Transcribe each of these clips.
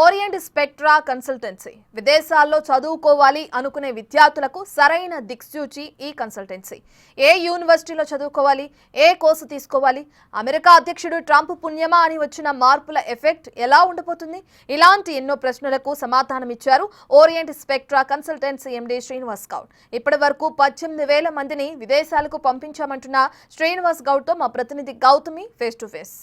Orient spectra consultancy విదేశాల్లో చదువుకోవాలి అనుకునే విద్యార్థులకు సరైన దిక్సూచి ఈ కన్సల్టెన్సీ. ఏ యూనివర్సిటీలో చదువుకోవాలి, ఏ కోర్సు తీసుకోవాలి, అమెరికా అధ్యక్షుడు ట్రంప్ పుణ్యమా అని వచ్చిన మార్పుల ఎఫెక్ట్ ఎలా ఉండబోతుంది, ఇలాంటి ఎన్నో ప్రశ్నలకు సమాధానం ఇచ్చారు orient spectra consultancy MD Srinivas Goud. ఇప్పటి వరకు 18,000 మందిని విదేశాలకు పంపించామంటున్న శ్రీనివాస్ గౌడ్తో మా ప్రతినిధి Gautami face to face.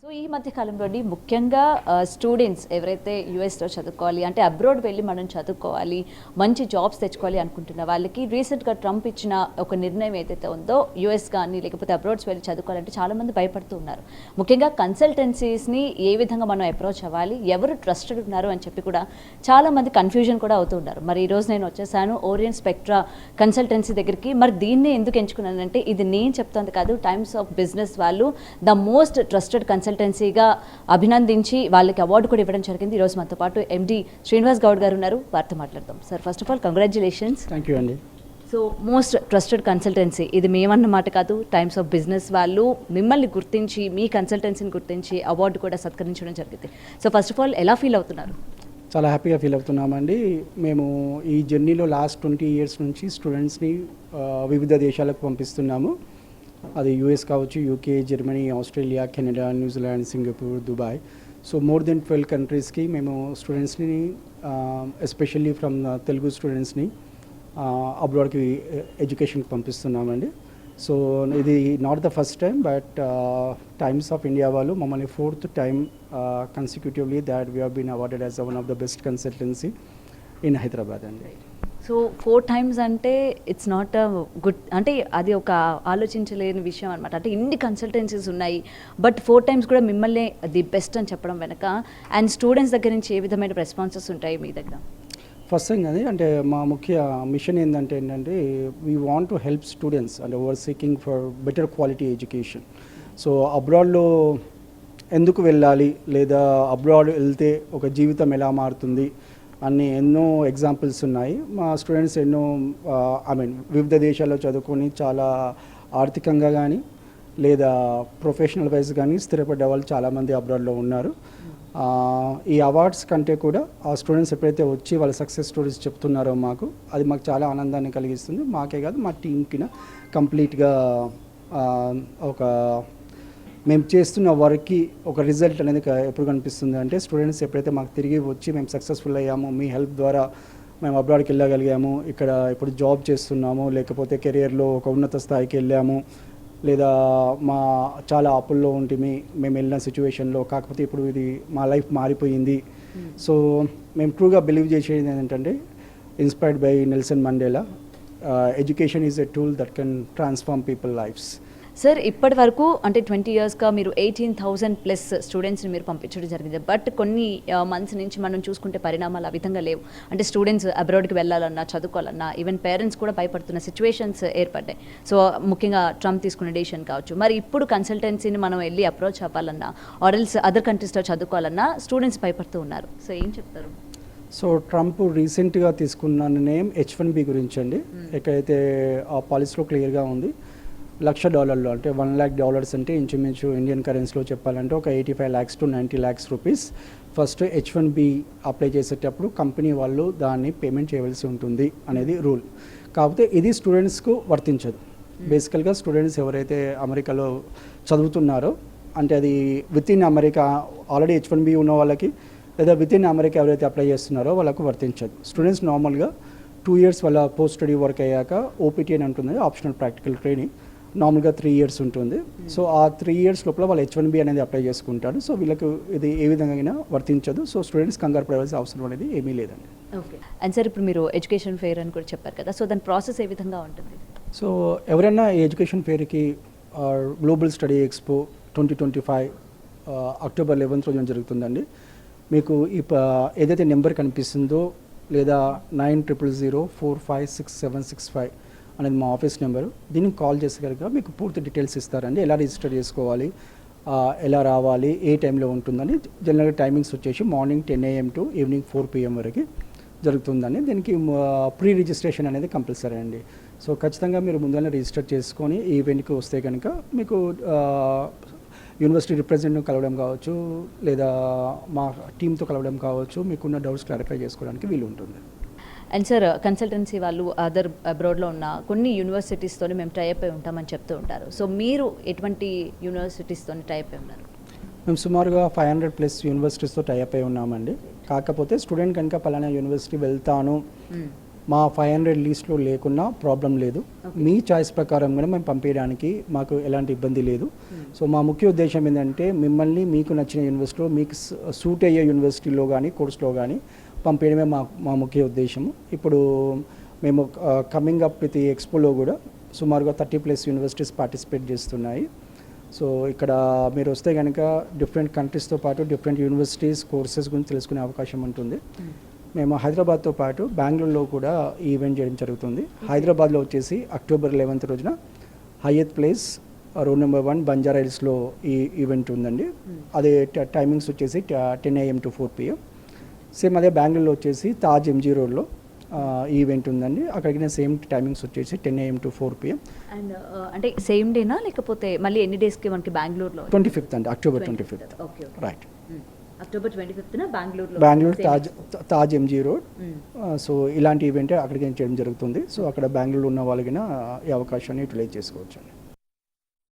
So ఈ మధ్య కాలంలోని ముఖ్యంగా స్టూడెంట్స్ ఎవరైతే యూఎస్లో చదువుకోవాలి అంటే అబ్రాడ్ వెళ్ళి మనం చదువుకోవాలి, మంచి జాబ్స్ తెచ్చుకోవాలి అనుకుంటున్న వాళ్ళకి రీసెంట్గా ట్రంప్ ఇచ్చిన ఒక నిర్ణయం ఏదైతే ఉందో యూఎస్ కానీ లేకపోతే అబ్రాడ్స్ వెళ్ళి చదువుకోవాలంటే చాలామంది భయపడుతూ ఉన్నారు. ముఖ్యంగా కన్సల్టెన్సీస్ని ఏ విధంగా మనం అప్రోచ్ అవ్వాలి, ఎవరు ట్రస్టెడ్ ఉన్నారు అని చెప్పి కూడా చాలామంది కన్ఫ్యూజన్ కూడా అవుతూ ఉన్నారు. మరి ఈరోజు నేను వచ్చేసాను ఓరియంట్ స్పెక్ట్రా కన్సల్టెన్సీ దగ్గరికి. మరి దీన్ని ఎందుకు ఎంచుకున్నానంటే ఇది నేను చెప్తాను కాదు, టైమ్స్ ఆఫ్ బిజినెస్ వాళ్ళు ద మోస్ట్ ట్రస్టెడ్ కన్సల్టెన్సీగా అభినందించి వాళ్ళకి అవార్డు కూడా ఇవ్వడం జరిగింది. ఈరోజు మనతో పాటు ఎండి శ్రీనివాస్ గౌడ్ గారు ఉన్నారు, వారితో మాట్లాడతాం. Sir, first of all congratulations. Thank you అండి. సో మోస్ట్ ట్రస్టెడ్ కన్సల్టెన్సీ ఇది మేమన్నమాట కాదు, టైమ్స్ ఆఫ్ బిజినెస్ వాళ్ళు మిమ్మల్ని గుర్తించి మీ కన్సల్టెన్సీని గుర్తించి అవార్డు కూడా సత్కరించడం జరిగింది. సో ఫస్ట్ ఆఫ్ ఆల్ ఎలా ఫీల్ అవుతున్నారు? చాలా హ్యాపీగా ఫీల్ అవుతున్నామండి. మేము ఈ జర్నీలో లాస్ట్ 20 years నుంచి స్టూడెంట్స్ని వివిధ దేశాలకు పంపిస్తున్నాము. అది యూఎస్ కావచ్చు, UK, Germany, Australia, Canada, New Zealand, Singapore, Dubai. So more than 12 కంట్రీస్కి మేము స్టూడెంట్స్ని ఎస్పెషల్లీ ఫ్రమ్ తెలుగు స్టూడెంట్స్ని అబ్రాడ్కి ఎడ్యుకేషన్కి పంపిస్తున్నామండి. సో ఇది not the first time, but Times of India వాళ్ళు మమ్మల్ని 4th time consecutively that we have been awarded as one of the best consultancy in Hyderabad అండి. సో 4 times అంటే ఇట్స్ నాట్ అ గుడ్, అంటే అది ఒక ఆలోచించలేని విషయం అనమాట. అంటే ఇన్ని కన్సల్టెన్సీస్ ఉన్నాయి, బట్ 4 times కూడా మిమ్మల్ని ది బెస్ట్ అని చెప్పడం వెనక అండ్ స్టూడెంట్స్ దగ్గర నుంచి ఏ విధమైన రెస్పాన్సెస్ ఉంటాయి మీ దగ్గర? ఫస్ట్ థింగ్ అది అంటే మా ముఖ్య మిషన్ ఏంటంటే we want to help students and over seeking for better quality education. So అబ్రాడ్లో ఎందుకు వెళ్ళాలి, లేదా అబ్రాడ్ వెళ్తే ఒక జీవితం ఎలా మారుతుంది అన్ని ఎన్నో ఎగ్జాంపుల్స్ ఉన్నాయి. మా స్టూడెంట్స్ ఎన్నో వివిధ దేశాల్లో చదువుకొని చాలా ఆర్థికంగా కానీ లేదా ప్రొఫెషనల్ వైజ్ కానీ స్థిరపడ్డ వాళ్ళు చాలామంది అబ్రాడ్లో ఉన్నారు. ఈ అవార్డ్స్ కంటే కూడా ఆ స్టూడెంట్స్ ఎప్పుడైతే వచ్చి వాళ్ళ సక్సెస్ స్టోరీస్ చెప్తున్నారో అది మాకు చాలా ఆనందాన్ని కలిగిస్తుంది. మాకే కాదు, మా టీంకి కంప్లీట్గా ఒక మేము చేస్తున్న వర్క్కి ఒక రిజల్ట్ అనేది ఎప్పుడు కనిపిస్తుంది అంటే స్టూడెంట్స్ ఎప్పుడైతే మాకు తిరిగి వచ్చి మేము సక్సెస్ఫుల్ అయ్యాము, మీ హెల్ప్ ద్వారా మేము అబ్రాడ్కి వెళ్ళగలిగాము, ఇక్కడ ఇప్పుడు జాబ్ చేస్తున్నాము, లేకపోతే కెరియర్లో ఒక ఉన్నత స్థాయికి వెళ్ళాము, లేదా మా చాలా అప్పుల్లో ఉంటే మేము వెళ్ళిన సిచ్యువేషన్లో కాకపోతే ఇప్పుడు ఇది మా లైఫ్ మారిపోయింది. సో మేము ట్రూగా బిలీవ్ చేసేది ఏంటంటే inspired by Nelson Mandela, education is a tool that can transform people lives. Sir, ఇప్పటి వరకు అంటే 20 yearsగా మీరు 18,000+ స్టూడెంట్స్ని మీరు పంపించడం జరిగింది. బట్ కొన్ని మంత్స్ నుంచి మనం చూసుకుంటే పరిణామాలు ఆ విధంగా లేవు. అంటే స్టూడెంట్స్ అబ్రాడ్కి వెళ్ళాలన్నా, చదువుకోవాలన్నా, ఈవెన్ పేరెంట్స్ కూడా భయపడుతున్న సిచ్యువేషన్స్ ఏర్పడ్డాయి. సో ముఖ్యంగా ట్రంప్ తీసుకున్న డెసిషన్ కావచ్చు. మరి ఇప్పుడు కన్సల్టెన్సీని మనం వెళ్ళి అప్రోచ్ అవ్వాలన్నా ఆర్ఎల్స్ అదర్ కంట్రీస్లో చదువుకోవాలన్నా స్టూడెంట్స్ భయపడుతూ ఉన్నారు. సో ఏం చెప్తారు? సో ట్రంప్ రీసెంట్గా తీసుకున్న నేమ్ H-1B గురించి అండి. ఎక్కడైతే ఆ పాలసీలో క్లియర్గా ఉంది, $1,00,000 అంటే $1 lakh అంటే ఇంచుమించు ఇండియన్ కరెన్సీలో చెప్పాలంటే ఒక 85 lakhs to 90 lakhs rupees first H-1B apply చేసేటప్పుడు కంపెనీ వాళ్ళు దాన్ని పేమెంట్ చేయవలసి ఉంటుంది అనేది రూల్. కాకపోతే ఇది స్టూడెంట్స్కు వర్తించదు. బేసికల్గా స్టూడెంట్స్ ఎవరైతే అమెరికాలో చదువుతున్నారో అంటే అది with in America already H-1B ఉన్న వాళ్ళకి లేదా విత్ ఇన్ అమెరికా ఎవరైతే అప్లై చేస్తున్నారో వాళ్ళకు వర్తించదు. స్టూడెంట్స్ నార్మల్గా 2 years వాళ్ళ పోస్ట్ స్టడీ వర్క్ అయ్యాక OPT అని ఉంటుంది, ఆప్షనల్ ప్రాక్టికల్ ట్రైనింగ్, నార్మల్గా 3 years ఉంటుంది. సో ఆ 3 years లోపల వాళ్ళు H-1B అనేది అప్లై చేసుకుంటారు. సో వీళ్ళకు ఇది ఏ విధంగా వర్తించదు. సో స్టూడెంట్స్ కంగారు పడవలసిన అవసరం అనేది ఏమీ లేదండి. ఓకే. అండ్ సార్, ఇప్పుడు మీరు ఎడ్యుకేషన్ ఫెయిర్ అని కూడా చెప్పారు కదా, సో దాని ప్రాసెస్ ఏ విధంగా ఉంటుంది? సో ఎవరైనా ఈ ఎడ్యుకేషన్ ఫెయిర్కి global study expo 2025 October 11th రోజున జరుగుతుందండి. మీకు ఏదైతే నెంబర్ కనిపిస్తుందో లేదా 9000456765 అనేది మా ఆఫీస్ నెంబరు, దీనికి కాల్ చేస్తే కనుక మీకు పూర్తి డీటెయిల్స్ ఇస్తారండి. ఎలా రిజిస్టర్ చేసుకోవాలి, ఎలా రావాలి, ఏ టైంలో ఉంటుందని. జనరల్గా టైమింగ్స్ వచ్చేసి morning 10 AM to evening 4 PM వరకు జరుగుతుందండి. దీనికి ప్రీ రిజిస్ట్రేషన్ అనేది కంపల్సరీ అండి. సో ఖచ్చితంగా మీరు ముందుగానే రిజిస్టర్ చేసుకొని ఈ ఈవెంట్కి వస్తే కనుక మీకు యూనివర్సిటీ రిప్రజెంటేటివ్ కలవడం కావచ్చు, లేదా మా టీంతో కలవడం కావచ్చు, మీకున్న డౌట్స్ క్లారిఫై చేసుకోవడానికి వీలు ఉంటుంది. అండ్ సార్, కన్సల్టెన్సీ వాళ్ళు అదర్ అబ్రాడ్లో ఉన్న కొన్ని యూనివర్సిటీస్తోని మేము టైప్ అయి ఉంటామని చెప్తూ ఉంటారు. సో మీరు ఎటువంటి యూనివర్సిటీస్తోని టైప్ అయి ఉన్నారు? మేము సుమారుగా 500+ యూనివర్సిటీస్తో టైప్ అయి ఉన్నామండి. కాకపోతే స్టూడెంట్ కనుక పలానా యూనివర్సిటీ వెళ్తాను, మా 500 లీస్ట్లో లేకున్నా ప్రాబ్లం లేదు. మీ చాయిస్ ప్రకారం కూడా మేము పంపించడానికి మాకు ఎలాంటి ఇబ్బంది లేదు. సో మా ముఖ్య ఉద్దేశం ఏంటంటే మిమ్మల్ని మీకు నచ్చిన యూనివర్సిటీలో, మీకు సూట్ అయ్యే యూనివర్సిటీలో కానీ కోర్సులో కానీ పంపించడమే మా ముఖ్య ఉద్దేశము. ఇప్పుడు మేము కమింగ్ అప్ విత్ ఈ ఎక్స్పోలో కూడా సుమారుగా 30+ యూనివర్సిటీస్ పార్టిసిపేట్ చేస్తున్నాయి. సో ఇక్కడ మీరు వస్తే కనుక డిఫరెంట్ కంట్రీస్తో పాటు డిఫరెంట్ యూనివర్సిటీస్ కోర్సెస్ గురించి తెలుసుకునే అవకాశం ఉంటుంది. మేము హైదరాబాద్తో పాటు బెంగళూరులో కూడా ఈ ఈవెంట్ చేయడం జరుగుతుంది. హైదరాబాద్లో వచ్చేసి అక్టోబర్ 11th రోజున Hyatt place road number 1 Banjara హిల్స్లో ఈ ఈవెంట్ ఉందండి. అదే టైమింగ్స్ వచ్చేసి 10 AM to 4 PM. సేమ్ అదే బెంగళూరులో వచ్చేసి తాజ్ MG రోడ్లో ఈవెంట్ ఉందండి. అక్కడికి సేమ్ టైమింగ్స్ వచ్చేసి 10 AM to 4 PM. అండ్ అంటే సేమ్ డేనా లేకపోతే మళ్ళీ ఎన్ని డేస్కి మనకి బెంగళూరులో? 25th అండి, October 25th. Okay, right. October 25న Bengaluru Taj MG road. So ఇలాంటి ఈవెంట్ అక్కడికి చేయడం జరుగుతుంది. సో అక్కడ బెంగళూరు ఉన్న వాళ్ళకి ఈ అవకాశాన్ని యూటిలైజ్ చేసుకోవచ్చు.